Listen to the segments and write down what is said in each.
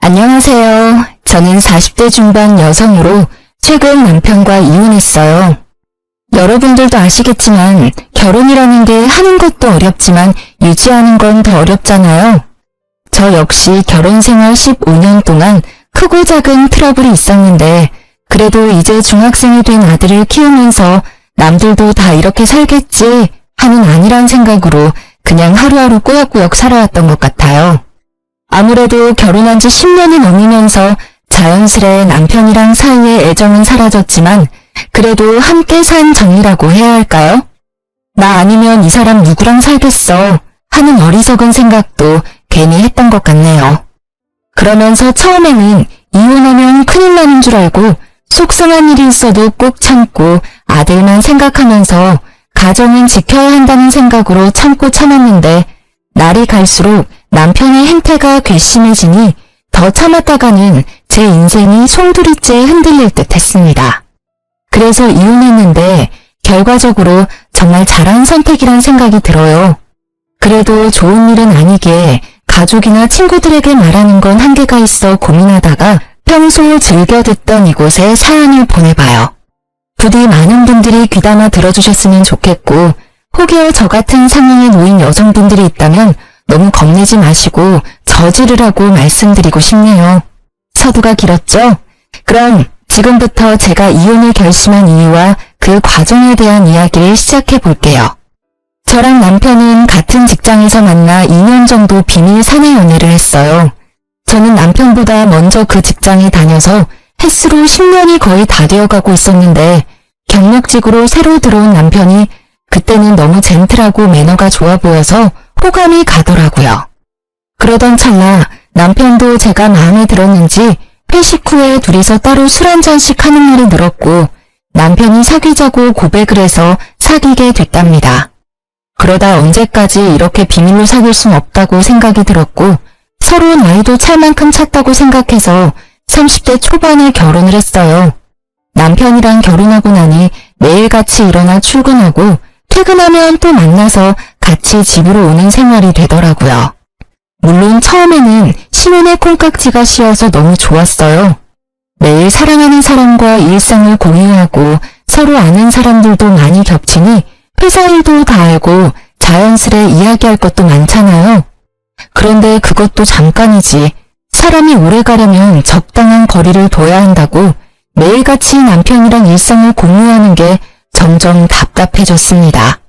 안녕하세요. 저는 40대 중반 여성으로 최근 남편과 이혼했어요. 여러분들도 아시겠지만 결혼이라는 게 하는 것도 어렵지만 유지하는 건 더 어렵잖아요. 저 역시 결혼 생활 15년 동안 크고 작은 트러블이 있었는데 그래도 이제 중학생이 된 아들을 키우면서 남들도 다 이렇게 살겠지 하는 안일한 생각으로 그냥 하루하루 꾸역꾸역 살아왔던 것 같아요. 아무래도 결혼한 지 10년이 넘으면서 자연스레 남편이랑 사이의 애정은 사라졌지만 그래도 함께 산 정이라고 해야 할까요? 나 아니면 이 사람 누구랑 살겠어 하는 어리석은 생각도 괜히 했던 것 같네요. 그러면서 처음에는 이혼하면 큰일 나는 줄 알고 속상한 일이 있어도 꼭 참고 아들만 생각하면서 가정은 지켜야 한다는 생각으로 참고 참았는데 날이 갈수록 남편의 행태가 괘씸해지니 더 참았다가는 제 인생이 송두리째 흔들릴 듯 했습니다. 그래서 이혼했는데 결과적으로 정말 잘한 선택이란 생각이 들어요. 그래도 좋은 일은 아니게 가족이나 친구들에게 말하는 건 한계가 있어 고민하다가 평소 즐겨 듣던 이곳에 사연을 보내봐요. 부디 많은 분들이 귀담아 들어주셨으면 좋겠고 혹여 저 같은 상황에 놓인 여성분들이 있다면 너무 겁내지 마시고 저지르라고 말씀드리고 싶네요. 서두가 길었죠? 그럼 지금부터 제가 이혼을 결심한 이유와 그 과정에 대한 이야기를 시작해 볼게요. 저랑 남편은 같은 직장에서 만나 2년 정도 비밀 사내 연애를 했어요. 저는 남편보다 먼저 그 직장에 다녀서 햇수로 10년이 거의 다 되어가고 있었는데 경력직으로 새로 들어온 남편이 그때는 너무 젠틀하고 매너가 좋아 보여서 호감이 가더라고요. 그러던 찰나 남편도 제가 마음에 들었는지 회식 후에 둘이서 따로 술 한잔씩 하는 날이 늘었고 남편이 사귀자고 고백을 해서 사귀게 됐답니다. 그러다 언제까지 이렇게 비밀로 사귈 순 없다고 생각이 들었고 서로 나이도 찰 만큼 찼다고 생각해서 30대 초반에 결혼을 했어요. 남편이랑 결혼하고 나니 매일같이 일어나 출근하고 퇴근하면 또 만나서 같이 집으로 오는 생활이 되더라고요. 물론 처음에는 신혼의 콩깍지가 씌어서 너무 좋았어요. 매일 사랑하는 사람과 일상을 공유하고 서로 아는 사람들도 많이 겹치니 회사 일도 다 알고 자연스레 이야기할 것도 많잖아요. 그런데 그것도 잠깐이지. 사람이 오래 가려면 적당한 거리를 둬야 한다고 매일같이 남편이랑 일상을 공유하는 게 점점 답답해졌습니다.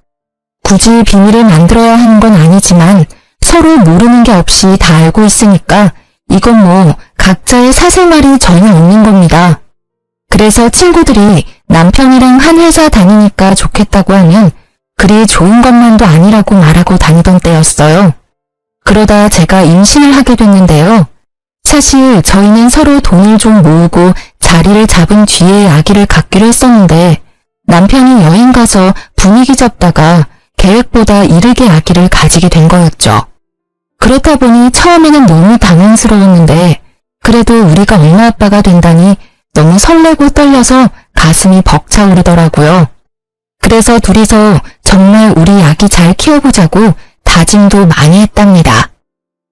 굳이 비밀을 만들어야 하는 건 아니지만 서로 모르는 게 없이 다 알고 있으니까 이건 뭐 각자의 사생활이 전혀 없는 겁니다. 그래서 친구들이 남편이랑 한 회사 다니니까 좋겠다고 하면 그리 좋은 것만도 아니라고 말하고 다니던 때였어요. 그러다 제가 임신을 하게 됐는데요. 사실 저희는 서로 돈을 좀 모으고 자리를 잡은 뒤에 아기를 갖기로 했었는데 남편이 여행 가서 분위기 잡다가 계획보다 이르게 아기를 가지게 된 거였죠. 그렇다 보니 처음에는 너무 당황스러웠는데 그래도 우리가 엄마 아빠가 된다니 너무 설레고 떨려서 가슴이 벅차오르더라고요. 그래서 둘이서 정말 우리 아기 잘 키워보자고 다짐도 많이 했답니다.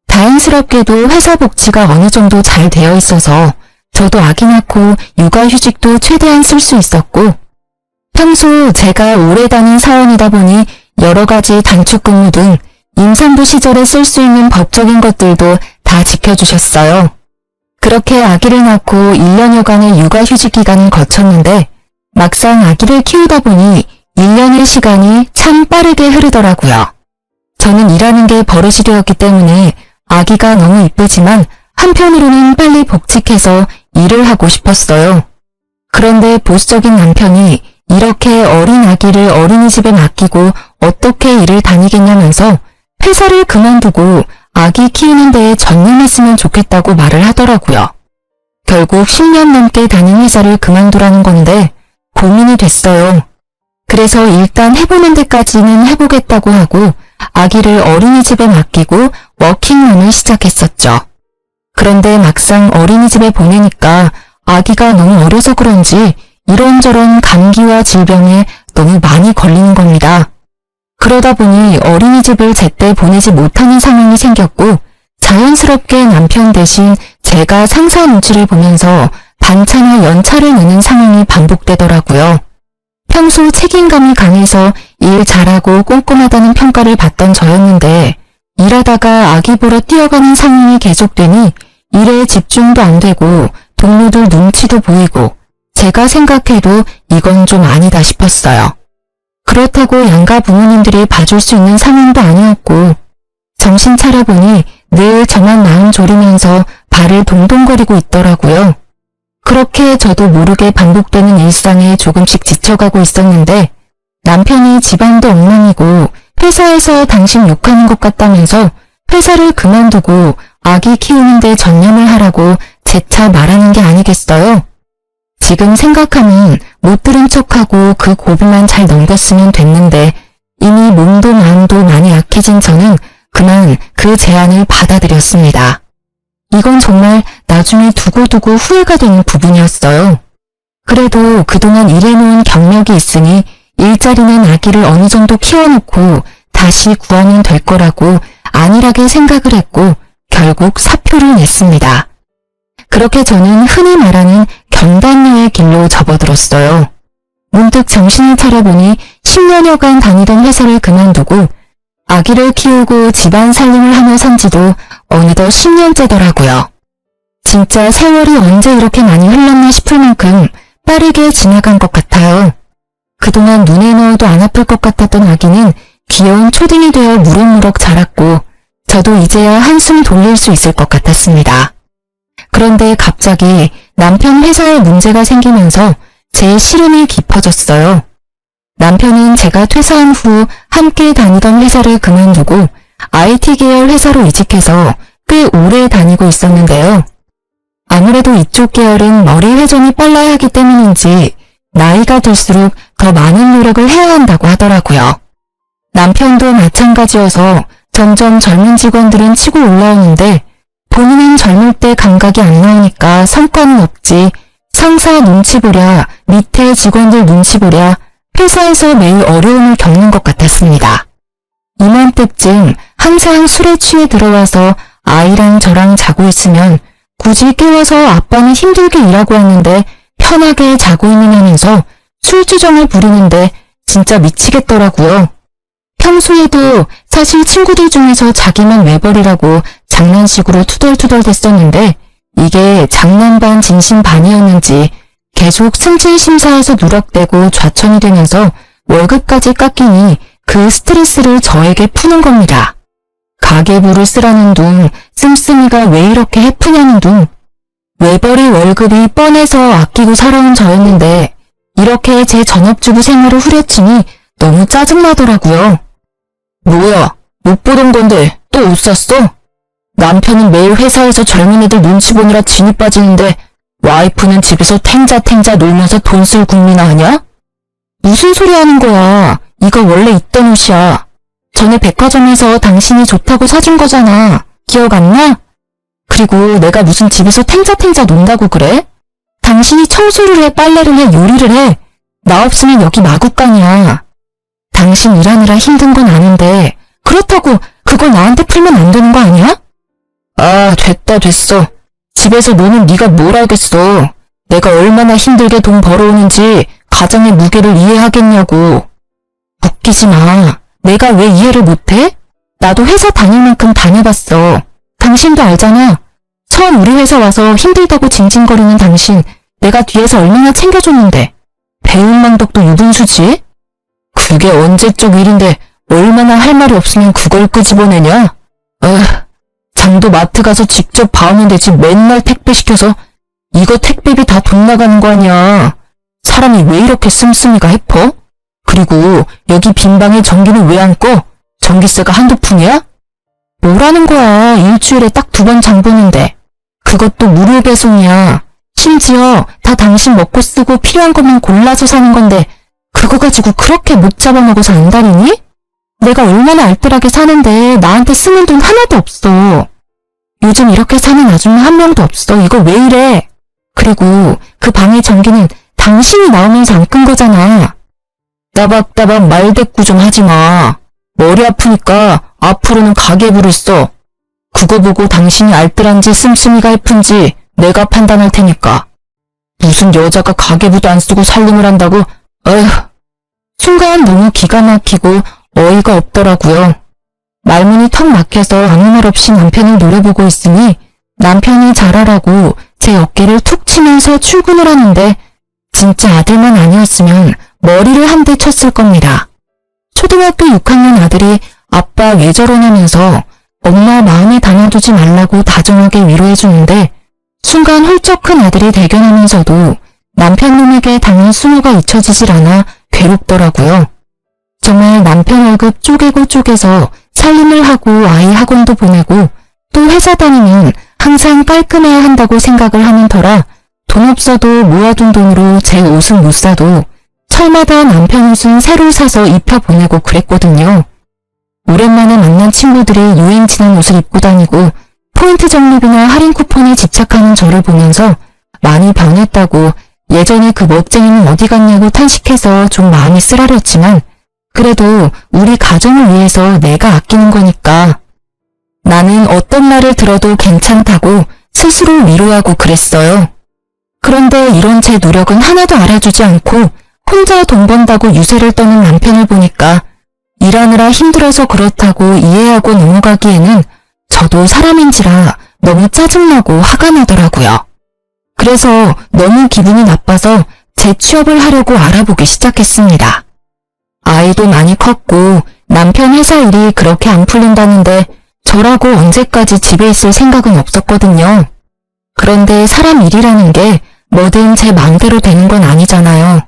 다행스럽게도 회사 복지가 어느 정도 잘 되어 있어서 저도 아기 낳고 육아휴직도 최대한 쓸 수 있었고 평소 제가 오래 다닌 사원이다 보니 여러 가지 단축근무 등 임산부 시절에 쓸 수 있는 법적인 것들도 다 지켜주셨어요. 그렇게 아기를 낳고 1년여간의 육아휴직 기간을 거쳤는데 막상 아기를 키우다 보니 1년의 시간이 참 빠르게 흐르더라고요. 저는 일하는 게 버릇이 되었기 때문에 아기가 너무 이쁘지만 한편으로는 빨리 복직해서 일을 하고 싶었어요. 그런데 보수적인 남편이 이렇게 어린 아기를 어린이집에 맡기고 어떻게 일을 다니겠냐면서 회사를 그만두고 아기 키우는 데에 전념했으면 좋겠다고 말을 하더라고요. 결국 10년 넘게 다닌 회사를 그만두라는 건데 고민이 됐어요. 그래서 일단 해보는 데까지는 해보겠다고 하고 아기를 어린이집에 맡기고 워킹맘을 시작했었죠. 그런데 막상 어린이집에 보내니까 아기가 너무 어려서 그런지 이런저런 감기와 질병에 너무 많이 걸리는 겁니다. 그러다 보니 어린이집을 제때 보내지 못하는 상황이 생겼고 자연스럽게 남편 대신 제가 상사 눈치를 보면서 반차나 연차를 내는 상황이 반복되더라고요. 평소 책임감이 강해서 일 잘하고 꼼꼼하다는 평가를 받던 저였는데 일하다가 아기 보러 뛰어가는 상황이 계속되니 일에 집중도 안 되고 동료들 눈치도 보이고 제가 생각해도 이건 좀 아니다 싶었어요. 그렇다고 양가 부모님들이 봐줄 수 있는 상황도 아니었고 정신 차려보니 늘 저만 마음 졸이면서 발을 동동거리고 있더라고요. 그렇게 저도 모르게 반복되는 일상에 조금씩 지쳐가고 있었는데 남편이 집안도 엉망이고 회사에서 당신 욕하는 것 같다면서 회사를 그만두고 아기 키우는 데 전념을 하라고 재차 말하는 게 아니겠어요? 지금 생각하면 못 들은 척하고 그 고비만 잘 넘겼으면 됐는데 이미 몸도 마음도 많이 약해진 저는 그만 그 제안을 받아들였습니다. 이건 정말 나중에 두고두고 후회가 되는 부분이었어요. 그래도 그동안 일해놓은 경력이 있으니 일자리는 아기를 어느 정도 키워놓고 다시 구하면 될 거라고 안일하게 생각을 했고 결국 사표를 냈습니다. 그렇게 저는 흔히 말하는 경단녀의 길로 접어들었어요. 문득 정신을 차려보니 10년여간 다니던 회사를 그만두고 아기를 키우고 집안 살림을 하며 산 지도 어느덧 10년째더라고요. 진짜 세월이 언제 이렇게 많이 흘렀나 싶을 만큼 빠르게 지나간 것 같아요. 그동안 눈에 넣어도 안 아플 것 같았던 아기는 귀여운 초딩이 되어 무럭무럭 자랐고 저도 이제야 한숨 돌릴 수 있을 것 같았습니다. 그런데 갑자기 남편 회사에 문제가 생기면서 제 시름이 깊어졌어요. 남편은 제가 퇴사한 후 함께 다니던 회사를 그만두고 IT 계열 회사로 이직해서 꽤 오래 다니고 있었는데요. 아무래도 이쪽 계열은 머리 회전이 빨라야 하기 때문인지 나이가 들수록 더 많은 노력을 해야 한다고 하더라고요. 남편도 마찬가지여서 점점 젊은 직원들은 치고 올라오는데 본인은 젊을 때 감각이 안 나오니까 성과는 없지 상사 눈치 보랴 밑에 직원들 눈치 보랴 회사에서 매일 어려움을 겪는 것 같았습니다. 이맘때쯤 항상 술에 취해 들어와서 아이랑 저랑 자고 있으면 굳이 깨워서 아빠는 힘들게 일하고 왔는데 편하게 자고 있느냐면서 술주정을 부리는데 진짜 미치겠더라고요. 평소에도 사실 친구들 중에서 자기만 외벌이라고 장난식으로 투덜투덜 댔었는데 이게 장난 반 진심 반이었는지 계속 승진 심사에서 누락되고 좌천이 되면서 월급까지 깎이니 그 스트레스를 저에게 푸는 겁니다. 가계부를 쓰라는 둥, 씀씀이가 왜 이렇게 해프냐는 둥. 외벌이 월급이 뻔해서 아끼고 살아온 저였는데 이렇게 제 전업주부 생활을 후려치니 너무 짜증나더라고요. 뭐야, 못 보던 건데 또 옷 샀어? 남편은 매일 회사에서 젊은 애들 눈치 보느라 진이 빠지는데 와이프는 집에서 탱자탱자 놀면서 돈 쓸 국민아 하냐? 무슨 소리 하는 거야. 이거 원래 있던 옷이야. 전에 백화점에서 당신이 좋다고 사준 거잖아. 기억 안 나? 그리고 내가 무슨 집에서 탱자탱자 논다고 그래? 당신이 청소를 해, 빨래를 해, 요리를 해. 나 없으면 여기 마구간이야. 당신 일하느라 힘든 건 아는데 그렇다고 그걸 나한테 풀면 안 되는 거 아니야? 아, 됐어. 집에서 노는 네가 뭘 알겠어. 내가 얼마나 힘들게 돈 벌어오는지 가정의 무게를 이해하겠냐고. 웃기지 마. 내가 왜 이해를 못해? 나도 회사 다닐 만큼 다녀봤어. 당신도 알잖아. 처음 우리 회사 와서 힘들다고 징징거리는 당신 내가 뒤에서 얼마나 챙겨줬는데. 배은망덕도 유분수지? 그게 언제적 일인데 얼마나 할 말이 없으면 그걸 끄집어내냐? 장도 마트 가서 직접 봐오면 되지 맨날 택배 시켜서 이거 택배비 다 돈 나가는 거 아니야. 사람이 왜 이렇게 씀씀이가 해퍼? 그리고 여기 빈방에 전기는 왜 안 꺼? 전기세가 한두 푼이야? 뭐라는 거야. 일주일에 딱 2번 장 보는데. 그것도 무료 배송이야. 심지어 다 당신 먹고 쓰고 필요한 것만 골라서 사는 건데 그거 가지고 그렇게 못 잡아먹어서 안 다니니? 내가 얼마나 알뜰하게 사는데 나한테 쓰는 돈 하나도 없어. 요즘 이렇게 사는 아줌마 한 명도 없어. 이거 왜 이래? 그리고 그 방의 전기는 당신이 나오면서 안 끈 거잖아. 따박따박 말대꾸 좀 하지 마. 머리 아프니까 앞으로는 가계부를 써. 그거 보고 당신이 알뜰한지 씀씀이가 해픈지 내가 판단할 테니까. 무슨 여자가 가계부도 안 쓰고 살림을 한다고? 어휴. 순간 너무 기가 막히고 어이가 없더라고요. 말문이 턱 막혀서 아무 말 없이 남편을 노려보고 있으니 남편이 잘하라고 제 어깨를 툭 치면서 출근을 하는데 진짜 아들만 아니었으면 머리를 한 대 쳤을 겁니다. 초등학교 6학년 아들이 아빠 왜 저러냐면서 엄마 마음에 담아두지 말라고 다정하게 위로해주는데 순간 훌쩍 큰 아들이 대견하면서도 남편 놈에게 당한 수모가 잊혀지질 않아 괴롭더라고요. 정말 남편 월급 쪼개고 쪼개서 살림을 하고 아이 학원도 보내고 또 회사 다니면 항상 깔끔해야 한다고 생각을 하는 터라 돈 없어도 모아둔 돈으로 제 옷은 못 사도 철마다 남편 옷은 새로 사서 입혀보내고 그랬거든요. 오랜만에 만난 친구들이 유행 지난 옷을 입고 다니고 포인트 적립이나 할인 쿠폰에 집착하는 저를 보면서 많이 변했다고 예전에 그 멋쟁이는 어디 갔냐고 탄식해서 좀 마음이 쓰라렸지만 그래도 우리 가정을 위해서 내가 아끼는 거니까 나는 어떤 말을 들어도 괜찮다고 스스로 위로하고 그랬어요. 그런데 이런 제 노력은 하나도 알아주지 않고 혼자 돈 번다고 유세를 떠는 남편을 보니까 일하느라 힘들어서 그렇다고 이해하고 넘어가기에는 저도 사람인지라 너무 짜증나고 화가 나더라고요. 그래서 너무 기분이 나빠서 재취업을 하려고 알아보기 시작했습니다. 아이도 많이 컸고 남편 회사 일이 그렇게 안 풀린다는데 저라고 언제까지 집에 있을 생각은 없었거든요. 그런데 사람 일이라는 게 뭐든 제 마음대로 되는 건 아니잖아요.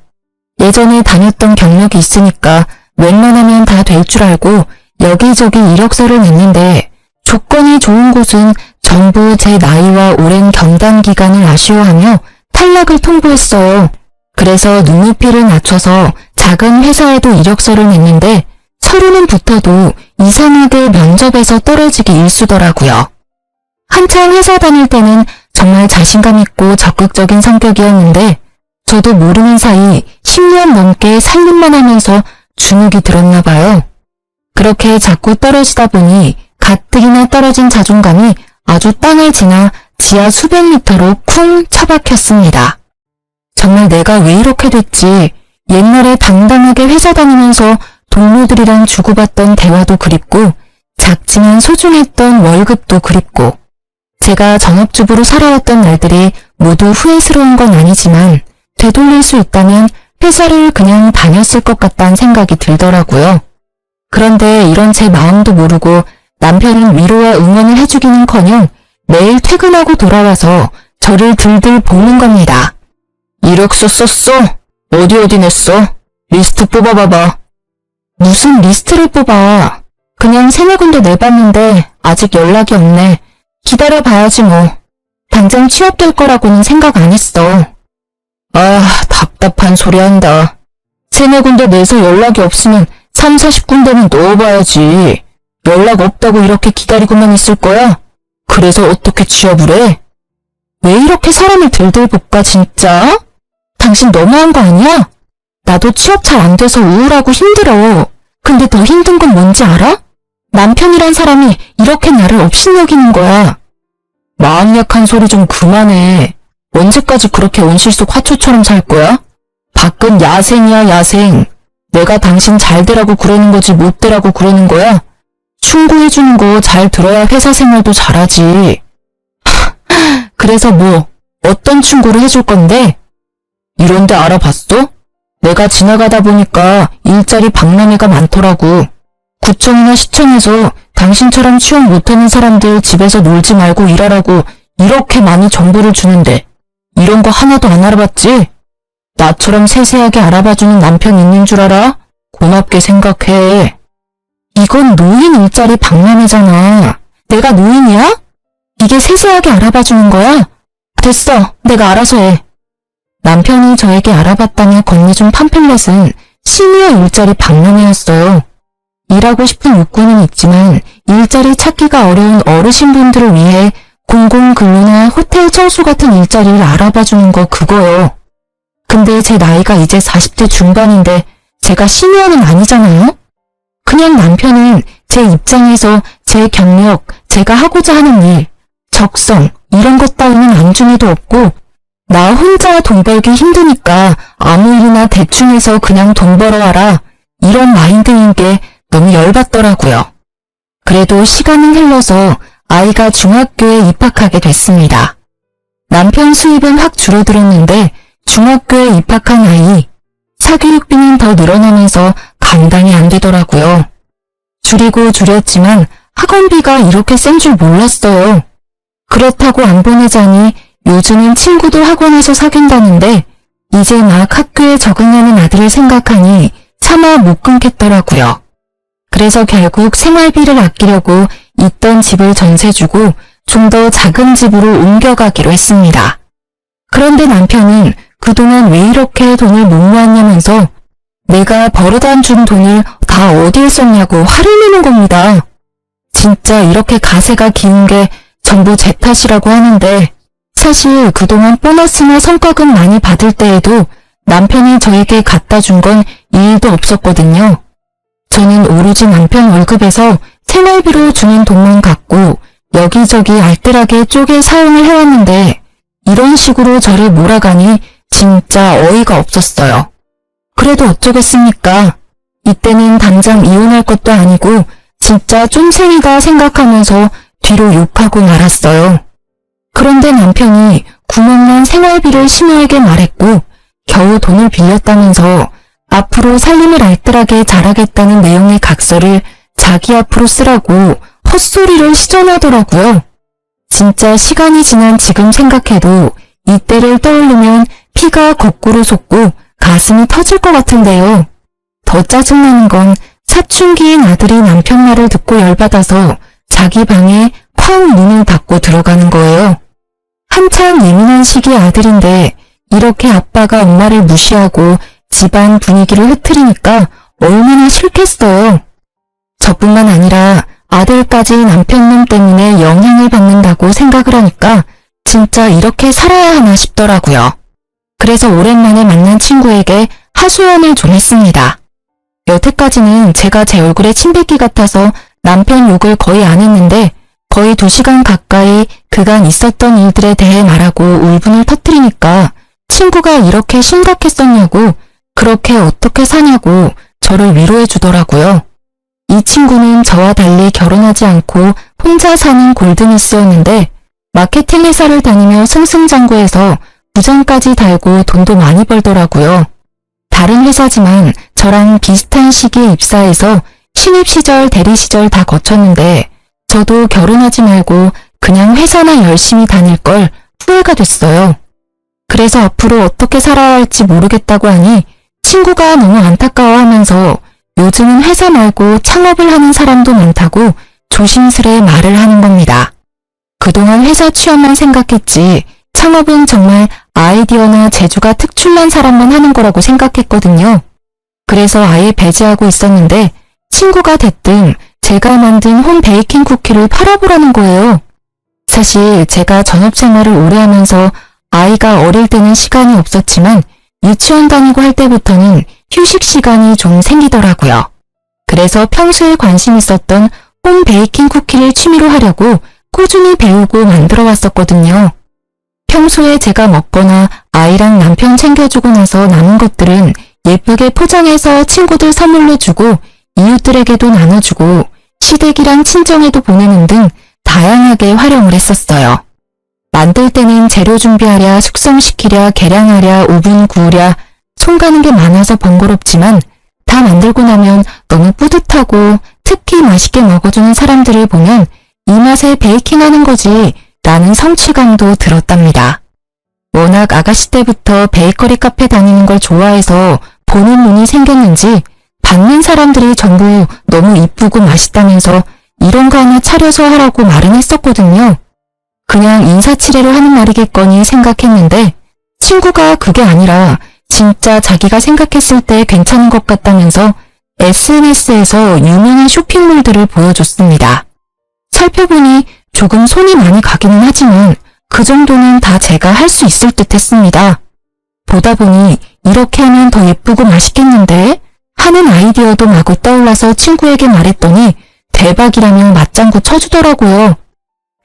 예전에 다녔던 경력이 있으니까 웬만하면 다 될 줄 알고 여기저기 이력서를 냈는데 조건이 좋은 곳은 전부 제 나이와 오랜 경단 기간을 아쉬워하며 탈락을 통보했어요. 그래서 눈높이를 낮춰서 작은 회사에도 이력서를 냈는데 서류는 붙어도 이상하게 면접에서 떨어지기 일쑤더라고요. 한창 회사 다닐 때는 정말 자신감 있고 적극적인 성격이었는데 저도 모르는 사이 10년 넘게 살림만 하면서 주눅이 들었나 봐요. 그렇게 자꾸 떨어지다 보니 가뜩이나 떨어진 자존감이 아주 땅을 지나 지하 수백 미터로 쿵 처박혔습니다. 정말 내가 왜 이렇게 됐지? 옛날에 당당하게 회사 다니면서 동료들이랑 주고받던 대화도 그립고 작지만 소중했던 월급도 그립고 제가 전업주부로 살아왔던 날들이 모두 후회스러운 건 아니지만 되돌릴 수 있다면 회사를 그냥 다녔을 것 같다는 생각이 들더라고요. 그런데 이런 제 마음도 모르고 남편은 위로와 응원을 해주기는커녕 매일 퇴근하고 돌아와서 저를 들들 볶는 겁니다. 이력서 썼어? 어디 냈어? 리스트 뽑아봐봐. 무슨 리스트를 뽑아. 그냥 3-4군데 내봤는데 아직 연락이 없네. 기다려봐야지 뭐. 당장 취업될 거라고는 생각 안 했어. 아, 답답한 소리 한다. 3-4군데 내서 연락이 없으면 30-40군데는 넣어봐야지. 연락 없다고 이렇게 기다리고만 있을 거야? 그래서 어떻게 취업을 해? 왜 이렇게 사람을 들들 볶아 진짜? 당신 너무한 거 아니야? 나도 취업 잘 안 돼서 우울하고 힘들어. 근데 더 힘든 건 뭔지 알아? 남편이란 사람이 이렇게 나를 업신여기는 거야. 마음 약한 소리 좀 그만해. 언제까지 그렇게 온실 속 화초처럼 살 거야? 밖은 야생이야 야생. 내가 당신 잘 되라고 그러는 거지 못 되라고 그러는 거야? 충고해주는 거 잘 들어야 회사 생활도 잘하지. 그래서 뭐 어떤 충고를 해줄 건데? 이런데 알아봤어? 내가 지나가다 보니까 일자리 박람회가 많더라고. 구청이나 시청에서 당신처럼 취업 못하는 사람들 집에서 놀지 말고 일하라고 이렇게 많이 정보를 주는데 이런 거 하나도 안 알아봤지? 나처럼 세세하게 알아봐주는 남편 있는 줄 알아? 고맙게 생각해. 이건 노인 일자리 박람회잖아. 내가 노인이야? 이게 세세하게 알아봐주는 거야? 됐어. 내가 알아서 해. 남편이 저에게 알아봤다며 건네준 팜플렛은 시니어 일자리 박람회였어요. 일하고 싶은 욕구는 있지만 일자리 찾기가 어려운 어르신분들을 위해 공공근로나 호텔 청소 같은 일자리를 알아봐주는 거 그거요. 근데 제 나이가 이제 40대 중반인데 제가 시니어는 아니잖아요? 그냥 남편은 제 입장에서 제 경력, 제 제가 하고자 하는 일, 적성, 이런 것 따위는 안중에도 없고 나 혼자 돈 벌기 힘드니까 아무 일이나 대충 해서 그냥 돈 벌어와라. 이런 마인드인 게 너무 열받더라고요. 그래도 시간은 흘러서 아이가 중학교에 입학하게 됐습니다. 남편 수입은 확 줄어들었는데 중학교에 입학한 아이, 사교육비는 더 늘어나면서 감당이 안 되더라고요. 줄이고 줄였지만 학원비가 이렇게 센 줄 몰랐어요. 그렇다고 안 보내자니 요즘은 친구들 학원에서 사귄다는데 이제 막 학교에 적응하는 아들을 생각하니 차마 못 끊겠더라고요. 그래서 결국 생활비를 아끼려고 있던 집을 전세 주고 좀 더 작은 집으로 옮겨가기로 했습니다. 그런데 남편은 그동안 왜 이렇게 돈을 못 모았냐면서 내가 버릇 안 준 돈을 다 어디에 썼냐고 화를 내는 겁니다. 진짜 이렇게 가세가 기운 게 전부 제 탓이라고 하는데 사실 그동안 보너스나 성과금 많이 받을 때에도 남편이 저에게 갖다 준 건 1도 없었거든요. 저는 오로지 남편 월급에서 생활비로 주는 돈만 갖고 여기저기 알뜰하게 쪼개 사용을 해왔는데 이런 식으로 저를 몰아가니 진짜 어이가 없었어요. 그래도 어쩌겠습니까? 이때는 당장 이혼할 것도 아니고 진짜 쫌생이다 생각하면서 뒤로 욕하고 말았어요. 그런데 남편이 구멍난 생활비를 신우에게 말했고 겨우 돈을 빌렸다면서 앞으로 살림을 알뜰하게 잘하겠다는 내용의 각서를 자기 앞으로 쓰라고 헛소리를 시전하더라고요. 진짜 시간이 지난 지금 생각해도 이때를 떠올리면 피가 거꾸로 솟고 가슴이 터질 것 같은데요. 더 짜증나는 건 사춘기인 아들이 남편 말을 듣고 열받아서 자기 방에 쾅 문을 닫고 들어가는 거예요. 한창 예민한 시기 아들인데 이렇게 아빠가 엄마를 무시하고 집안 분위기를 흐트리니까 얼마나 싫겠어요. 저뿐만 아니라 아들까지 남편 놈 때문에 영향을 받는다고 생각을 하니까 진짜 이렇게 살아야 하나 싶더라고요. 그래서 오랜만에 만난 친구에게 하소연을 좀 했습니다. 여태까지는 제가 제 얼굴에 침 뱉기 같아서 남편 욕을 거의 안 했는데 거의 2시간 가까이 그간 있었던 일들에 대해 말하고 울분을 터뜨리니까 친구가 이렇게 심각했었냐고 그렇게 어떻게 사냐고 저를 위로해 주더라고요. 이 친구는 저와 달리 결혼하지 않고 혼자 사는 골드미스였는데 마케팅 회사를 다니며 승승장구해서 부장까지 달고 돈도 많이 벌더라고요. 다른 회사지만 저랑 비슷한 시기에 입사해서 신입 시절, 대리 시절 다 거쳤는데 저도 결혼하지 말고 그냥 회사나 열심히 다닐 걸 후회가 됐어요. 그래서 앞으로 어떻게 살아야 할지 모르겠다고 하니 친구가 너무 안타까워하면서 요즘은 회사 말고 창업을 하는 사람도 많다고 조심스레 말을 하는 겁니다. 그동안 회사 취업만 생각했지 창업은 정말 아이디어나 재주가 특출난 사람만 하는 거라고 생각했거든요. 그래서 아예 배제하고 있었는데 친구가 대뜸 제가 만든 홈 베이킹 쿠키를 팔아보라는 거예요. 사실 제가 전업생활을 오래 하면서 아이가 어릴 때는 시간이 없었지만 유치원 다니고 할 때부터는 휴식 시간이 좀 생기더라고요. 그래서 평소에 관심 있었던 홈 베이킹 쿠키를 취미로 하려고 꾸준히 배우고 만들어 왔었거든요. 평소에 제가 먹거나 아이랑 남편 챙겨주고 나서 남은 것들은 예쁘게 포장해서 친구들 선물로 주고 이웃들에게도 나눠주고 시댁이랑 친정에도 보내는 등 다양하게 활용을 했었어요. 만들 때는 재료 준비하랴, 숙성시키랴, 계량하랴, 오븐 구우랴 손 가는 게 많아서 번거롭지만 다 만들고 나면 너무 뿌듯하고 특히 맛있게 먹어주는 사람들을 보면 이 맛에 베이킹하는 거지 라는 성취감도 들었답니다. 워낙 아가씨 때부터 베이커리 카페 다니는 걸 좋아해서 보는 눈이 생겼는지 받는 사람들이 전부 너무 이쁘고 맛있다면서 이런 거 하나 차려서 하라고 말은 했었거든요. 그냥 인사치레로 하는 말이겠거니 생각했는데 친구가 그게 아니라 진짜 자기가 생각했을 때 괜찮은 것 같다면서 SNS에서 유명한 쇼핑몰들을 보여줬습니다. 살펴보니 조금 손이 많이 가기는 하지만 그 정도는 다 제가 할 수 있을 듯 했습니다. 보다 보니 이렇게 하면 더 예쁘고 맛있겠는데 하는 아이디어도 마구 떠올라서 친구에게 말했더니 대박이라며 맞장구 쳐주더라고요.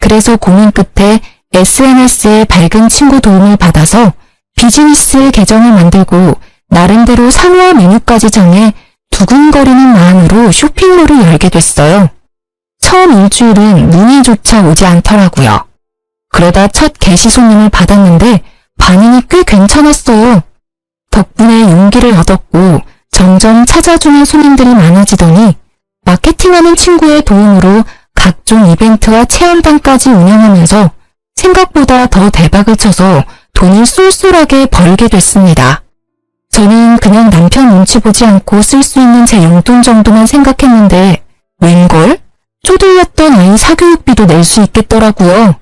그래서 고민 끝에 SNS에 밝은 친구 도움을 받아서 비즈니스 계정을 만들고 나름대로 상호와 메뉴까지 정해 두근거리는 마음으로 쇼핑몰을 열게 됐어요. 처음 일주일은 문의조차 오지 않더라고요. 그러다 첫 게시 손님을 받았는데 반응이 꽤 괜찮았어요. 덕분에 용기를 얻었고 점점 찾아주는 손님들이 많아지더니 마케팅하는 친구의 도움으로 각종 이벤트와 체험단까지 운영하면서 생각보다 더 대박을 쳐서 돈을 쏠쏠하게 벌게 됐습니다. 저는 그냥 남편 눈치 보지 않고 쓸 수 있는 제 용돈 정도만 생각했는데 웬걸? 쪼들렸던 아이 사교육비도 낼 수 있겠더라고요.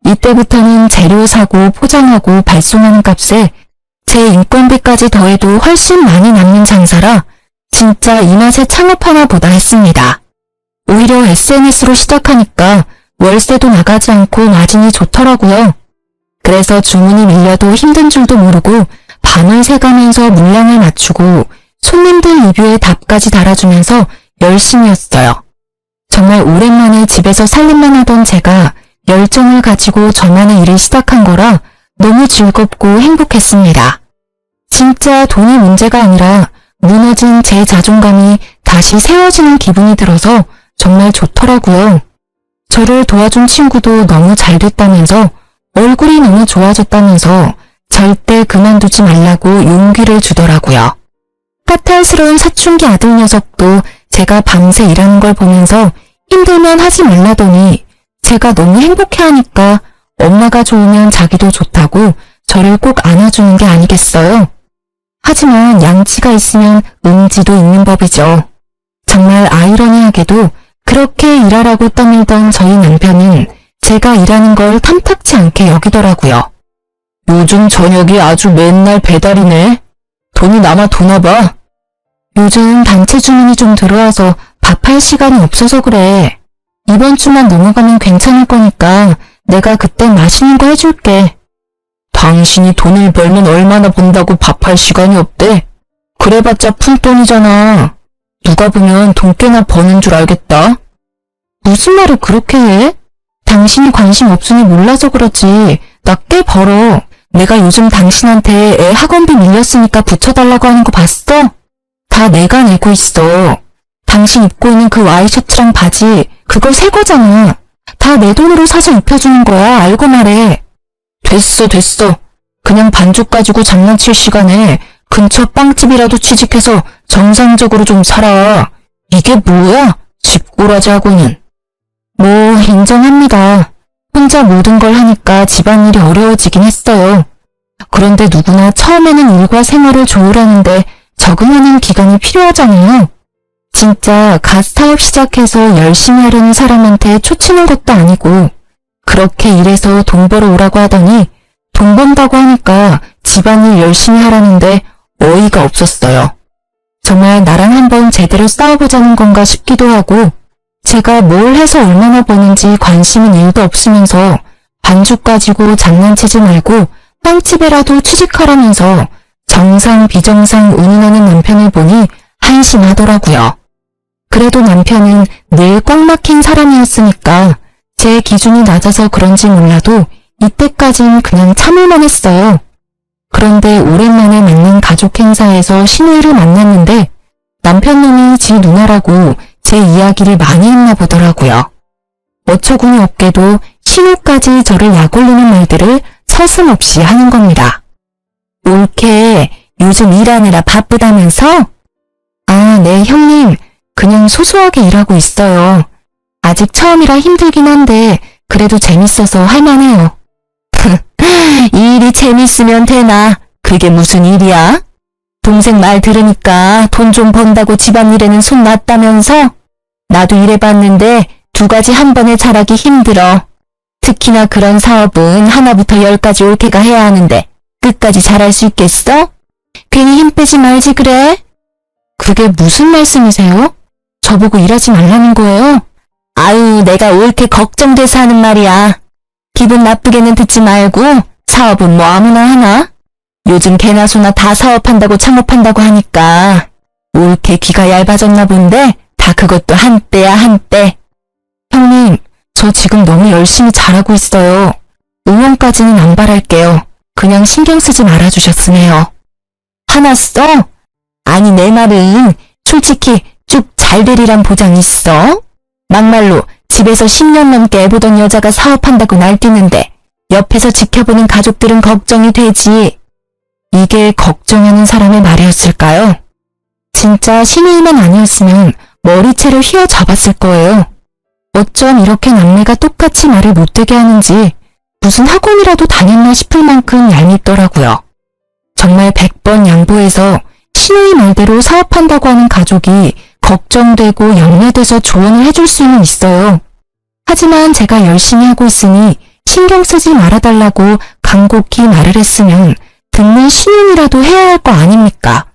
이때부터는 재료 사고 포장하고 발송하는 값에 제 인건비까지 더해도 훨씬 많이 남는 장사라 진짜 이 맛에 창업하나 보다 했습니다. 오히려 SNS로 시작하니까 월세도 나가지 않고 마진이 좋더라고요. 그래서 주문이 밀려도 힘든 줄도 모르고 밤을 새가면서 물량을 맞추고 손님들 리뷰에 답까지 달아주면서 열심히 했어요. 정말 오랜만에 집에서 살림만 하던 제가 열정을 가지고 저만의 일을 시작한 거라 너무 즐겁고 행복했습니다. 진짜 돈이 문제가 아니라 무너진 제 자존감이 다시 세워지는 기분이 들어서 정말 좋더라고요. 저를 도와준 친구도 너무 잘 됐다면서 얼굴이 너무 좋아졌다면서 절대 그만두지 말라고 용기를 주더라고요. 까탈스러운 사춘기 아들 녀석도 제가 밤새 일하는 걸 보면서 힘들면 하지 말라더니 제가 너무 행복해하니까 엄마가 좋으면 자기도 좋다고 저를 꼭 안아주는 게 아니겠어요? 하지만 양치가 있으면 음지도 있는 법이죠. 정말 아이러니하게도 그렇게 일하라고 떠밀던 저희 남편은 제가 일하는 걸 탐탁치 않게 여기더라고요. 요즘 저녁이 아주 맨날 배달이네. 돈이 남아 도나 봐. 요즘 단체 주문이 좀 들어와서 밥할 시간이 없어서 그래. 이번 주만 넘어가면 괜찮을 거니까 내가 그때 맛있는 거 해줄게. 당신이 돈을 벌면 얼마나 번다고 밥할 시간이 없대. 그래봤자 푼돈이잖아. 누가 보면 돈 꽤나 버는 줄 알겠다. 무슨 말을 그렇게 해? 당신이 관심 없으니 몰라서 그렇지. 나 꽤 벌어. 내가 요즘 당신한테 애 학원비 밀렸으니까 붙여달라고 하는 거 봤어? 다 내가 내고 있어. 당신 입고 있는 그 와이셔츠랑 바지, 그거 새 거잖아. 다 내 돈으로 사서 입혀주는 거야. 알고 말해. 됐어. 그냥 반죽 가지고 장난칠 시간에 근처 빵집이라도 취직해서 정상적으로 좀 살아. 이게 뭐야? 집꼬라지 하고는. 뭐 인정합니다. 혼자 모든 걸 하니까 집안일이 어려워지긴 했어요. 그런데 누구나 처음에는 일과 생활을 조율하는데 적응하는 기간이 필요하잖아요. 진짜 갓 사업 시작해서 열심히 하려는 사람한테 초치는 것도 아니고 그렇게 일해서 돈 벌어 오라고 하더니 돈 번다고 하니까 집안일 열심히 하라는데 어이가 없었어요. 정말 나랑 한번 제대로 싸워보자는 건가 싶기도 하고 제가 뭘 해서 얼마나 버는지 관심은 1도 없으면서 반죽 가지고 장난치지 말고 빵집에라도 취직하라면서 정상 비정상 운운하는 남편을 보니 한심하더라고요. 그래도 남편은 늘 꽉 막힌 사람이었으니까 제 기준이 낮아서 그런지 몰라도 이때까진 그냥 참을만 했어요. 그런데 오랜만에 만난 가족 행사에서 시누이를 만났는데 남편 놈이 지 누나라고 제 이야기를 많이 했나 보더라고요. 어처구니 없게도 시누까지 저를 약올리는 말들을 서슴없이 하는 겁니다. 옳게 요즘 일하느라 바쁘다면서? 아, 네 형님. 그냥 소소하게 일하고 있어요. 아직 처음이라 힘들긴 한데 그래도 재밌어서 할만해요. 이 일이 재밌으면 되나? 그게 무슨 일이야? 동생 말 들으니까 돈 좀 번다고 집안일에는 손 놨다면서? 나도 일해봤는데 2가지 한 번에 잘하기 힘들어. 특히나 그런 사업은 하나부터 10까지 옳게가 해야 하는데 끝까지 잘할 수 있겠어? 괜히 힘 빼지 말지 그래? 그게 무슨 말씀이세요? 저보고 일하지 말라는 거예요? 아유, 내가 옳게 걱정돼서 하는 말이야. 기분 나쁘게는 듣지 말고 사업은 뭐 아무나 하나? 요즘 개나 소나 다 사업한다고 창업한다고 하니까 옳게 귀가 얇아졌나 본데 다 그것도 한때야 한때. 형님, 저 지금 너무 열심히 잘하고 있어요. 응원까지는 안 바랄게요. 그냥 신경 쓰지 말아주셨으면 해요. 화났어? 아니 내 말은 솔직히 쭉 잘 되리란 보장 있어? 막말로 집에서 10년 넘게 애보던 여자가 사업한다고 날뛰는데 옆에서 지켜보는 가족들은 걱정이 되지. 이게 걱정하는 사람의 말이었을까요? 진짜 신우이만 아니었으면 머리채를 휘어잡았을 거예요. 어쩜 이렇게 남매가 똑같이 말을 못되게 하는지 무슨 학원이라도 다녔나 싶을 만큼 얄밉더라고요. 정말 100번 양보해서 신우이 말대로 사업한다고 하는 가족이 걱정되고 염려돼서 조언을 해줄 수는 있어요. 하지만 제가 열심히 하고 있으니 신경 쓰지 말아달라고 간곡히 말을 했으면 듣는 신우이라도 해야 할 거 아닙니까?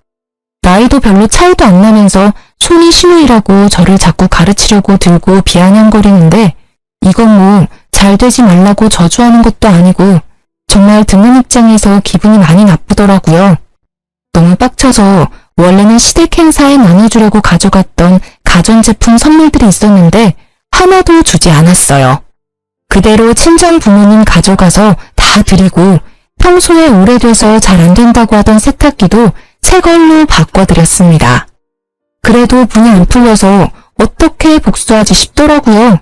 나이도 별로 차이도 안 나면서 손이 신우이라고 저를 자꾸 가르치려고 들고 비아냥거리는데 이건 뭐 잘 되지 말라고 저주하는 것도 아니고 정말 듣는 입장에서 기분이 많이 나쁘더라고요. 너무 빡쳐서 원래는 시댁 행사에 나눠주려고 가져갔던 가전제품 선물들이 있었는데 하나도 주지 않았어요. 그대로 친정 부모님 가져가서 다 드리고 평소에 오래돼서 잘 안 된다고 하던 세탁기도 새 걸로 바꿔드렸습니다. 그래도 분이 안 풀려서 어떻게 복수하지 싶더라고요.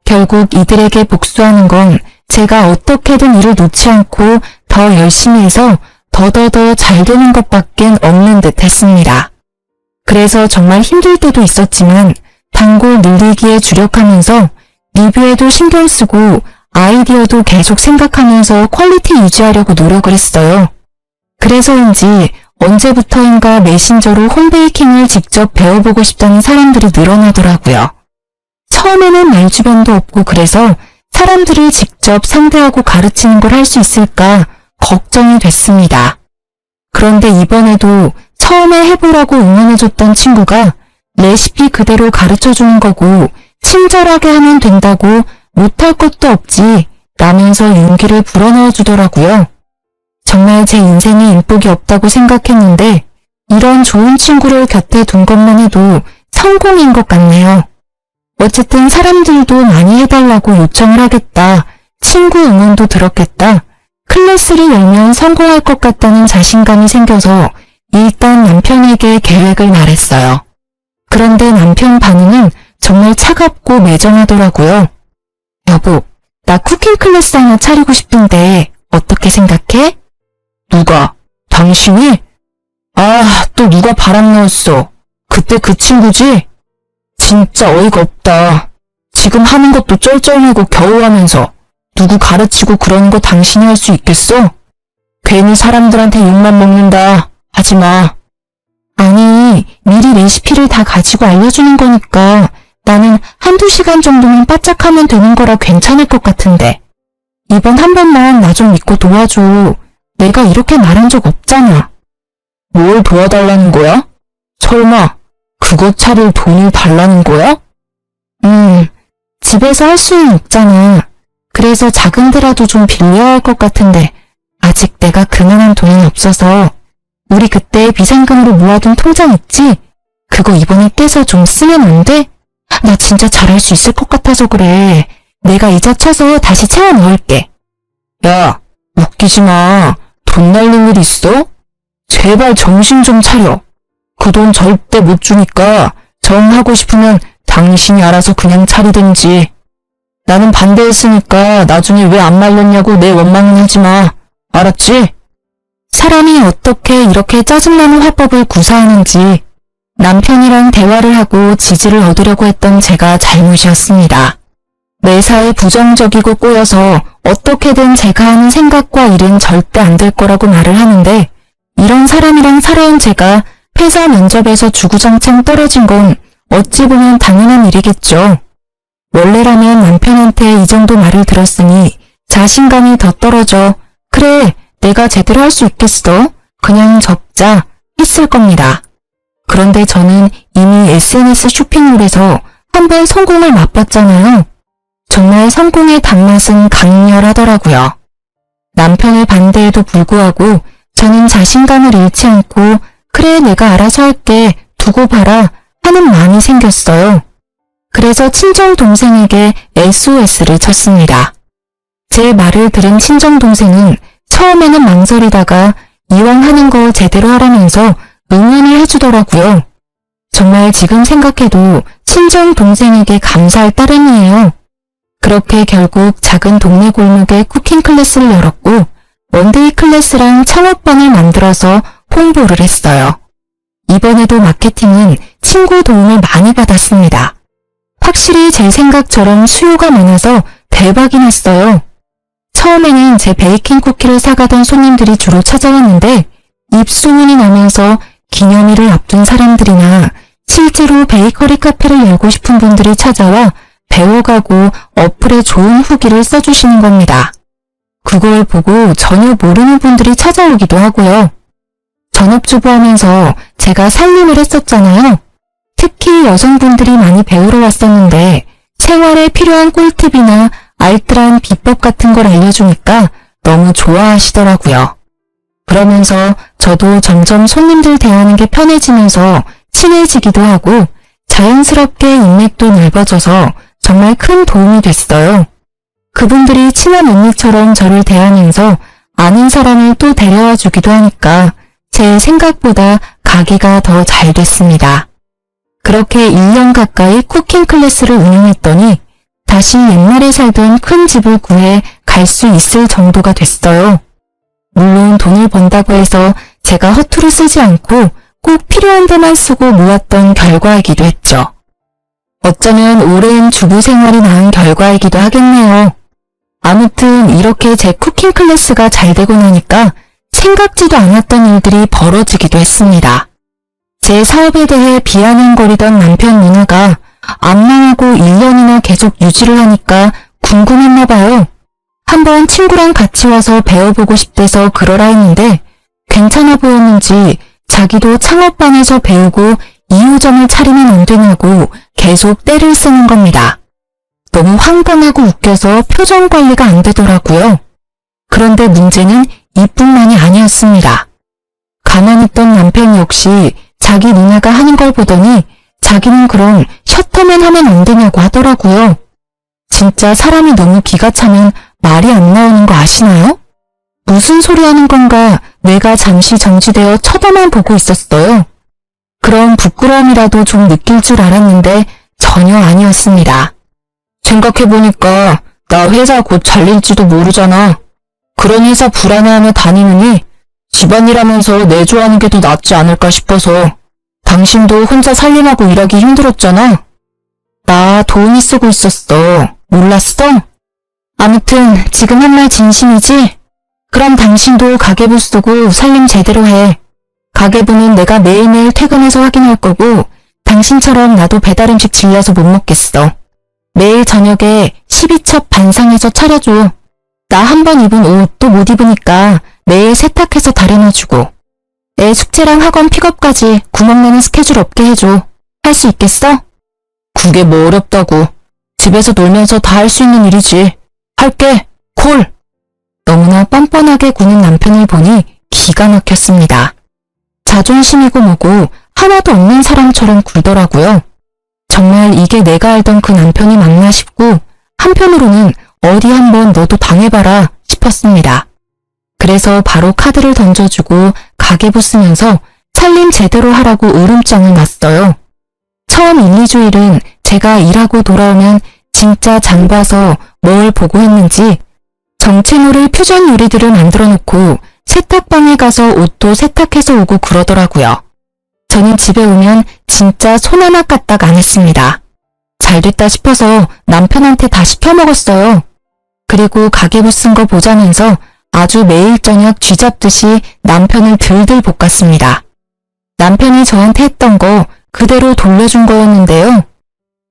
결국 이들에게 복수하는 건 제가 어떻게든 일을 놓지 않고 더 열심히 해서 더더더 잘 되는 것밖엔 없는 듯 했습니다. 그래서 정말 힘들 때도 있었지만 단골 늘리기에 주력하면서 리뷰에도 신경 쓰고 아이디어도 계속 생각하면서 퀄리티 유지하려고 노력을 했어요. 그래서인지 언제부터인가 메신저로 홈베이킹을 직접 배워보고 싶다는 사람들이 늘어나더라고요. 처음에는 말주변도 없고 그래서 사람들을 직접 상대하고 가르치는 걸 할 수 있을까 걱정이 됐습니다. 그런데 이번에도 처음에 해보라고 응원해줬던 친구가 레시피 그대로 가르쳐주는 거고 친절하게 하면 된다고 못할 것도 없지 라면서 용기를 불어넣어 주더라고요. 정말 제 인생에 인복이 없다고 생각했는데 이런 좋은 친구를 곁에 둔 것만 해도 성공인 것 같네요. 어쨌든 사람들도 많이 해달라고 요청을 하겠다. 친구 응원도 들었겠다. 클래스를 열면 성공할 것 같다는 자신감이 생겨서 일단 남편에게 계획을 말했어요. 그런데 남편 반응은 정말 차갑고 매정하더라고요. 여보, 나 쿠킹 클래스 하나 차리고 싶은데 어떻게 생각해? 누가? 당신이? 아, 또 누가 바람 넣었어. 그때 그 친구지? 진짜 어이가 없다. 지금 하는 것도 쩔쩔매고 겨우 하면서 누구 가르치고 그러는 거 당신이 할 수 있겠어? 괜히 사람들한테 욕만 먹는다. 하지마. 아니, 미리 레시피를 다 가지고 알려주는 거니까 나는 한두 시간 정도는 바짝하면 되는 거라 괜찮을 것 같은데. 이번 한 번만 나 좀 믿고 도와줘. 내가 이렇게 말한 적 없잖아. 뭘 도와달라는 거야? 설마 그거 차릴 돈을 달라는 거야? 집에서 할 수는 없잖아. 그래서 작은 데라도 좀 빌려야 할 것 같은데 아직 내가 그만한 돈은 없어서 우리 그때 비상금으로 모아둔 통장 있지? 그거 이번에 떼서 좀 쓰면 안 돼? 나 진짜 잘할 수 있을 것 같아서 그래. 내가 이자 쳐서 다시 채워 넣을게. 야, 웃기지 마. 돈 날릴 일 있어? 제발 정신 좀 차려. 그 돈 절대 못 주니까 정하고 싶으면 당신이 알아서 그냥 차리든지. 나는 반대했으니까 나중에 왜 안 말렸냐고 내 원망은 하지 마. 알았지? 사람이 어떻게 이렇게 짜증나는 화법을 구사하는지 남편이랑 대화를 하고 지지를 얻으려고 했던 제가 잘못이었습니다. 매사에 부정적이고 꼬여서 어떻게든 제가 하는 생각과 일은 절대 안 될 거라고 말을 하는데 이런 사람이랑 살아온 제가 회사 면접에서 주구장창 떨어진 건 어찌 보면 당연한 일이겠죠. 원래라면 남편한테 이 정도 말을 들었으니 자신감이 더 떨어져 그래 내가 제대로 할 수 있겠어? 그냥 접자 했을 겁니다. 그런데 저는 이미 SNS 쇼핑몰에서 한번 성공을 맛봤잖아요. 정말 성공의 단맛은 강렬하더라고요. 남편의 반대에도 불구하고 저는 자신감을 잃지 않고 그래 내가 알아서 할게 두고 봐라 하는 마음이 생겼어요. 그래서 친정 동생에게 SOS를 쳤습니다. 제 말을 들은 친정 동생은 처음에는 망설이다가 이왕 하는 거 제대로 하라면서 응원을 해주더라고요. 정말 지금 생각해도 친정 동생에게 감사할 따름이에요. 그렇게 결국 작은 동네 골목에 쿠킹 클래스를 열었고 원데이 클래스랑 창업반을 만들어서 홍보를 했어요. 이번에도 마케팅은 친구 도움을 많이 받았습니다. 확실히 제 생각처럼 수요가 많아서 대박이 났어요. 처음에는 제 베이킹 쿠키를 사가던 손님들이 주로 찾아왔는데 입소문이 나면서 기념일을 앞둔 사람들이나 실제로 베이커리 카페를 열고 싶은 분들이 찾아와 배워가고 어플에 좋은 후기를 써주시는 겁니다. 그걸 보고 전혀 모르는 분들이 찾아오기도 하고요. 전업주부 하면서 제가 살림을 했었잖아요. 특히 여성분들이 많이 배우러 왔었는데 생활에 필요한 꿀팁이나 알뜰한 비법 같은 걸 알려주니까 너무 좋아하시더라고요. 그러면서 저도 점점 손님들 대하는 게 편해지면서 친해지기도 하고 자연스럽게 인맥도 넓어져서 정말 큰 도움이 됐어요. 그분들이 친한 언니처럼 저를 대하면서 아는 사람을 또 데려와 주기도 하니까 제 생각보다 가기가 더 잘 됐습니다. 그렇게 1년 가까이 쿠킹 클래스를 운영했더니 다시 옛날에 살던 큰 집을 구해 갈 수 있을 정도가 됐어요. 물론 돈을 번다고 해서 제가 허투루 쓰지 않고 꼭 필요한 데만 쓰고 모았던 결과이기도 했죠. 어쩌면 오랜 주부 생활이 낳은 결과이기도 하겠네요. 아무튼 이렇게 제 쿠킹 클래스가 잘 되고 나니까 생각지도 않았던 일들이 벌어지기도 했습니다. 제 사업에 대해 비아냥거리던 남편 누나가 안 망하고 1년이나 계속 유지를 하니까 궁금했나 봐요. 한번 친구랑 같이 와서 배워보고 싶대서 그러라 했는데 괜찮아 보였는지 자기도 창업반에서 배우고 2호점을 차리면 안 되냐고 계속 떼를 쓰는 겁니다. 너무 황당하고 웃겨서 표정 관리가 안 되더라고요. 그런데 문제는 이뿐만이 아니었습니다. 가만히 있던 남편 역시 자기 누나가 하는 걸 보더니 자기는 그럼 셔터맨 하면 안 되냐고 하더라고요. 진짜 사람이 너무 기가 차면 말이 안 나오는 거 아시나요? 무슨 소리 하는 건가 뇌가 잠시 정지되어 쳐다만 보고 있었어요. 그럼 부끄러움이라도 좀 느낄 줄 알았는데 전혀 아니었습니다. 생각해보니까 나 회사 곧 잘릴지도 모르잖아. 그런 회사 불안해하며 다니느니 집안일 하면서 내조하는 게 더 낫지 않을까 싶어서. 당신도 혼자 살림하고 일하기 힘들었잖아. 나 돈이 쓰고 있었어. 몰랐어? 아무튼 지금 한 말 진심이지? 그럼 당신도 가계부 쓰고 살림 제대로 해. 가계부는 내가 매일매일 퇴근해서 확인할 거고 당신처럼 나도 배달음식 질려서 못 먹겠어. 매일 저녁에 12첩 반상해서 차려줘. 나 한 번 입은 옷 또 못 입으니까 매일 세탁해서 다려놔주고. 애 숙제랑 학원 픽업까지 구멍나는 스케줄 없게 해줘. 할 수 있겠어? 그게 뭐 어렵다고. 집에서 놀면서 다 할 수 있는 일이지. 할게. 콜. 너무나 뻔뻔하게 구는 남편을 보니 기가 막혔습니다. 자존심이고 뭐고 하나도 없는 사람처럼 굴더라고요. 정말 이게 내가 알던 그 남편이 맞나 싶고 한편으로는 어디 한번 너도 당해봐라 싶었습니다. 그래서 바로 카드를 던져주고 가계부 쓰면서 살림 제대로 하라고 으름장을 놨어요. 처음 1, 2주일은 제가 일하고 돌아오면 진짜 장 봐서 뭘 보고 했는지 정체 모를 퓨전 요리들을 만들어 놓고 세탁방에 가서 옷도 세탁해서 오고 그러더라고요. 저는 집에 오면 진짜 손 하나 까딱 안 했습니다. 잘 됐다 싶어서 남편한테 다 시켜 먹었어요. 그리고 가계부 쓴 거 보자면서 아주 매일 저녁 쥐잡듯이 남편을 들들 볶았습니다. 남편이 저한테 했던 거 그대로 돌려준 거였는데요.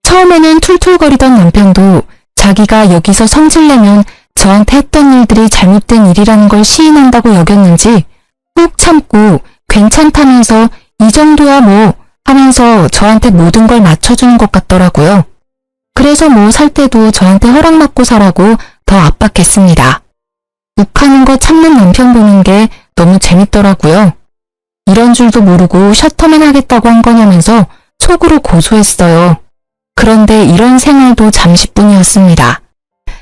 처음에는 툴툴거리던 남편도 자기가 여기서 성질내면 저한테 했던 일들이 잘못된 일이라는 걸 시인한다고 여겼는지 꾹 참고 괜찮다면서 이 정도야 뭐 하면서 저한테 모든 걸 맞춰주는 것 같더라고요. 그래서 뭐 살 때도 저한테 허락받고 사라고 더 압박했습니다. 욱하는 거 참는 남편 보는 게 너무 재밌더라고요. 이런 줄도 모르고 셔터맨 하겠다고 한 거냐면서 속으로 고소했어요. 그런데 이런 생활도 잠시뿐이었습니다.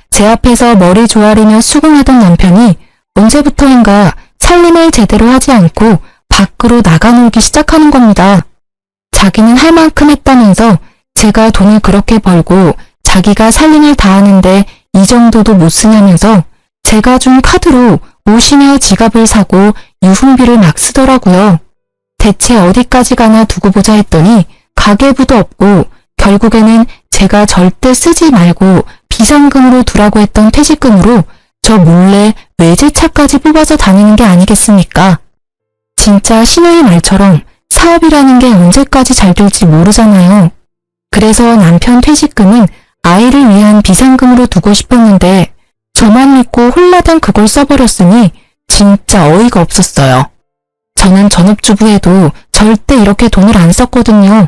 제 앞에서 머리 조아리며 수긍하던 남편이 언제부터인가 살림을 제대로 하지 않고 밖으로 나가놀기 시작하는 겁니다. 자기는 할 만큼 했다면서 제가 돈을 그렇게 벌고 자기가 살림을 다 하는데 이 정도도 못 쓰냐면서 제가 준 카드로 옷이며 지갑을 사고 유흥비를 막 쓰더라고요. 대체 어디까지 가나 두고 보자 했더니 가계부도 없고 결국에는 제가 절대 쓰지 말고 비상금으로 두라고 했던 퇴직금으로 저 몰래 외제차까지 뽑아서 다니는 게 아니겠습니까? 진짜 신우의 말처럼 사업이라는 게 언제까지 잘 될지 모르잖아요. 그래서 남편 퇴직금은 아이를 위한 비상금으로 두고 싶었는데 저만 믿고 홀라당 그걸 써버렸으니 진짜 어이가 없었어요. 저는 전업주부에도 절대 이렇게 돈을 안 썼거든요.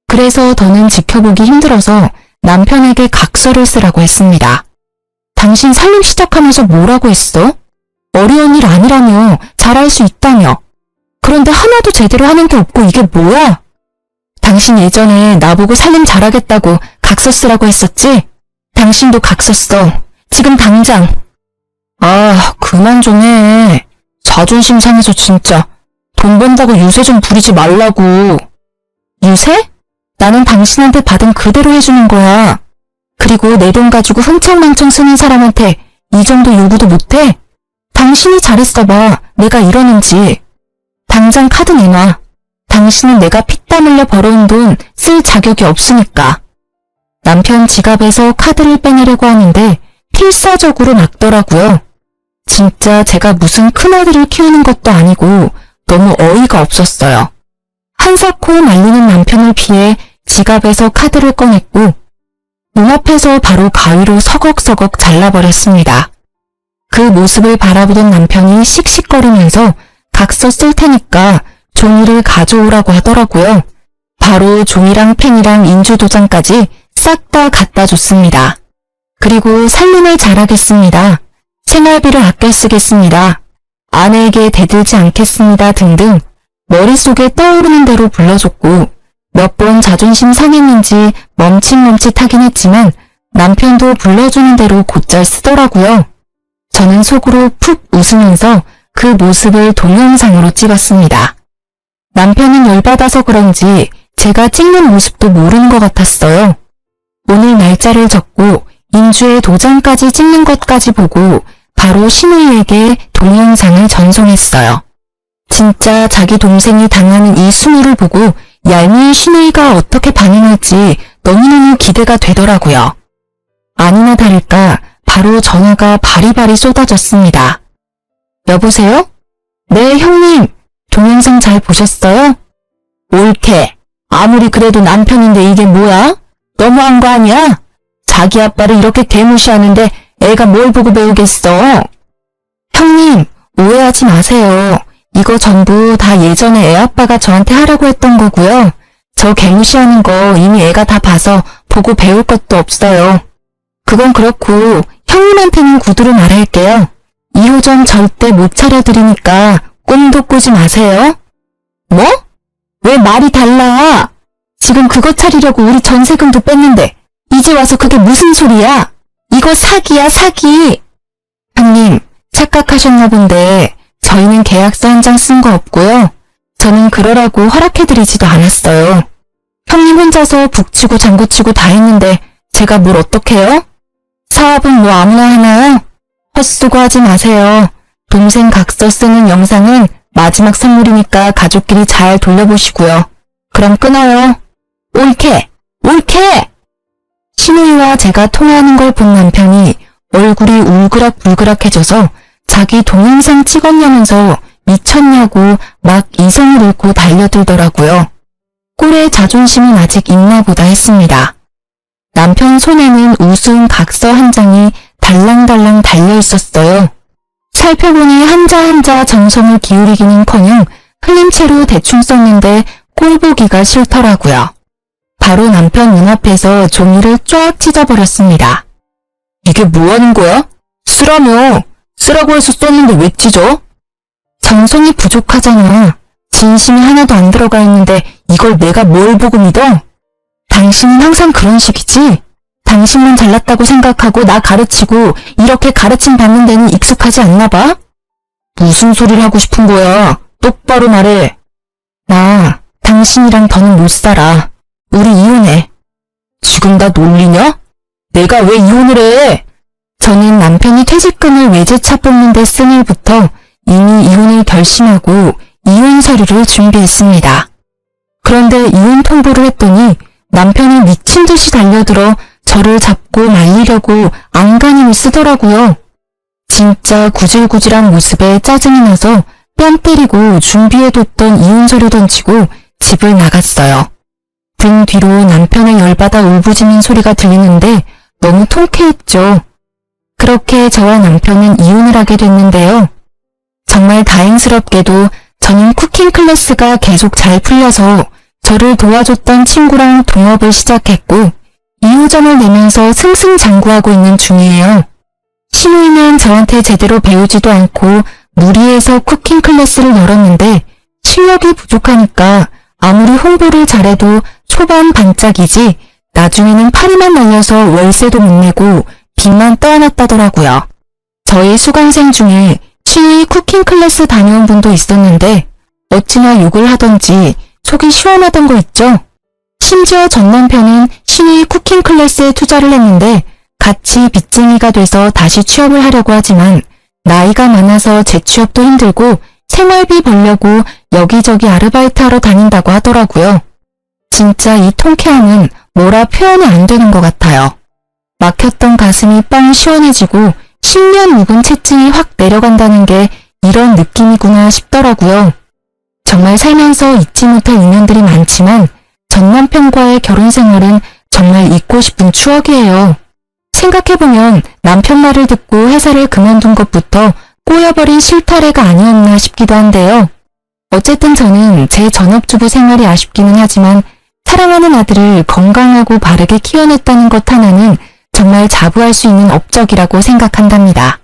그래서 더는 지켜보기 힘들어서 남편에게 각서를 쓰라고 했습니다. 당신 살림 시작하면서 뭐라고 했어? 어려운 일 아니라며 잘할 수 있다며. 그런데 하나도 제대로 하는 게 없고 이게 뭐야? 당신 예전에 나보고 살림 잘하겠다고 각서 쓰라고 했었지? 당신도 각서 써. 지금 당장. 아, 그만 좀 해. 자존심 상해서 진짜. 돈 번다고 유세 좀 부리지 말라고. 유세? 나는 당신한테 받은 그대로 해주는 거야. 그리고 내 돈 가지고 흥청망청 쓰는 사람한테 이 정도 요구도 못해? 당신이 잘했어봐. 내가 이러는지. 당장 카드 내놔. 당신은 내가 피땀 흘려 벌어온 돈 쓸 자격이 없으니까. 남편 지갑에서 카드를 빼내려고 하는데 필사적으로 막더라고요. 진짜 제가 무슨 큰아들을 키우는 것도 아니고 너무 어이가 없었어요. 한사코 말리는 남편을 피해 지갑에서 카드를 꺼냈고 눈앞에서 바로 가위로 서걱서걱 잘라버렸습니다. 그 모습을 바라보던 남편이 씩씩거리면서 각서 쓸 테니까 종이를 가져오라고 하더라고요. 바로 종이랑 펜이랑 인주도장까지 싹 다 갖다 줬습니다. 그리고 살림을 잘하겠습니다. 생활비를 아껴 쓰겠습니다. 아내에게 대들지 않겠습니다 등등 머릿속에 떠오르는 대로 불러줬고 몇 번 자존심 상했는지 멈칫멈칫하긴 했지만 남편도 불러주는 대로 곧잘 쓰더라고요. 저는 속으로 푹 웃으면서 그 모습을 동영상으로 찍었습니다. 남편은 열받아서 그런지 제가 찍는 모습도 모르는 것 같았어요. 오늘 날짜를 적고 인주에 도장까지 찍는 것까지 보고 바로 신우이에게 동영상을 전송했어요. 진짜 자기 동생이 당하는 이 순우를 보고 얄미운 신우이가 어떻게 반응할지 너무너무 기대가 되더라고요. 아니나 다를까 바로 전화가 바리바리 쏟아졌습니다. 여보세요? 네, 형님. 동영상 잘 보셨어요? 옳게. 아무리 그래도 남편인데 이게 뭐야? 너무한 거 아니야? 자기 아빠를 이렇게 개무시하는데 애가 뭘 보고 배우겠어? 형님, 오해하지 마세요. 이거 전부 다 예전에 애 아빠가 저한테 하라고 했던 거고요. 저 개무시하는 거 이미 애가 다 봐서 보고 배울 것도 없어요. 그건 그렇고 형님한테는 구두로 말할게요. 2호점 절대 못 차려드리니까 꿈도 꾸지 마세요. 뭐? 왜 말이 달라? 지금 그거 차리려고 우리 전세금도 뺐는데 이제 와서 그게 무슨 소리야? 이거 사기야, 사기. 형님, 착각하셨나 본데 저희는 계약서 한 장 쓴 거 없고요. 저는 그러라고 허락해드리지도 않았어요. 형님 혼자서 북치고 장구치고 다 했는데 제가 뭘 어떡해요? 사업은 뭐 아무나 하나요? 헛수고하지 마세요. 동생 각서 쓰는 영상은 마지막 선물이니까 가족끼리 잘 돌려보시고요. 그럼 끊어요. 옳게! 옳게! 신우이와 제가 통화하는 걸 본 남편이 얼굴이 울그락불그락해져서 자기 동영상 찍었냐면서 미쳤냐고 막 이성을 잃고 달려들더라고요. 꼴의 자존심은 아직 있나 보다 했습니다. 남편 손에는 우스운 각서 한 장이 달랑달랑 달려 있었어요. 살펴보니 한자 한자 정성을 기울이기는커녕 흘린 채로 대충 썼는데 꼴 보기가 싫더라고요. 바로 남편 눈앞에서 종이를 쫙 찢어버렸습니다. 이게 뭐하는 거야? 쓰라며. 쓰라고 해서 썼는데 왜 찢어? 정성이 부족하잖아. 진심이 하나도 안 들어가 있는데 이걸 내가 뭘 보고 믿어? 당신은 항상 그런 식이지? 당신만 잘났다고 생각하고 나 가르치고 이렇게 가르침 받는 데는 익숙하지 않나 봐? 무슨 소리를 하고 싶은 거야? 똑바로 말해. 나 당신이랑 더는 못 살아. 우리 이혼해. 지금 나 놀리냐? 내가 왜 이혼을 해? 저는 남편이 퇴직금을 외제차 뽑는 데 쓴 일부터 이미 이혼을 결심하고 이혼 서류를 준비했습니다. 그런데 이혼 통보를 했더니 남편이 미친 듯이 달려들어 저를 잡고 말리려고 안간힘을 쓰더라고요. 진짜 구질구질한 모습에 짜증이 나서 뺨 때리고 준비해뒀던 이혼 서류 던지고 집을 나갔어요. 등 뒤로 남편의 열받아 울부짖는 소리가 들리는데 너무 통쾌했죠. 그렇게 저와 남편은 이혼을 하게 됐는데요. 정말 다행스럽게도 저는 쿠킹 클래스가 계속 잘 풀려서 저를 도와줬던 친구랑 동업을 시작했고 2호점을 내면서 승승장구하고 있는 중이에요. 시누이는 저한테 제대로 배우지도 않고 무리해서 쿠킹 클래스를 열었는데 실력이 부족하니까 아무리 홍보를 잘해도 초반 반짝이지 나중에는 파리만 날려서 월세도 못 내고 빚만 떠안았다더라고요. 저희 수강생 중에 시누이 쿠킹 클래스 다녀온 분도 있었는데 어찌나 욕을 하던지 속이 시원하던 거 있죠? 심지어 전 남편은 시누이 쿠킹 클래스에 투자를 했는데 같이 빚쟁이가 돼서 다시 취업을 하려고 하지만 나이가 많아서 재취업도 힘들고 생활비 벌려고 여기저기 아르바이트 하러 다닌다고 하더라고요. 진짜 이 통쾌함은 뭐라 표현이 안 되는 것 같아요. 막혔던 가슴이 뻥 시원해지고 10년 묵은 채증이 확 내려간다는 게 이런 느낌이구나 싶더라고요. 정말 살면서 잊지 못할 인연들이 많지만 전 남편과의 결혼 생활은 정말 잊고 싶은 추억이에요. 생각해보면 남편 말을 듣고 회사를 그만둔 것부터 꼬여버린 실타래가 아니었나 싶기도 한데요. 어쨌든 저는 제 전업주부 생활이 아쉽기는 하지만 사랑하는 아들을 건강하고 바르게 키워냈다는 것 하나는 정말 자부할 수 있는 업적이라고 생각한답니다.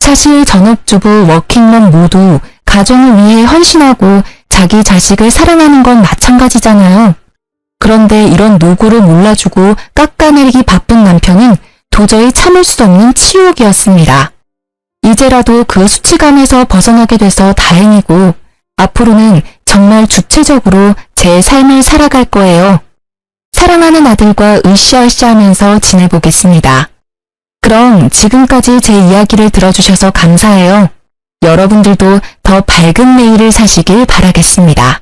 사실 전업주부, 워킹맘 모두 가정을 위해 헌신하고 자기 자식을 사랑하는 건 마찬가지잖아요. 그런데 이런 노고를 몰라주고 깎아내리기 바쁜 남편은 도저히 참을 수 없는 치욕이었습니다. 이제라도 그 수치감에서 벗어나게 돼서 다행이고 앞으로는 정말 주체적으로 제 삶을 살아갈 거예요. 사랑하는 아들과 으쌰으쌰 하면서 지내보겠습니다. 그럼 지금까지 제 이야기를 들어주셔서 감사해요. 여러분들도 더 밝은 내일을 사시길 바라겠습니다.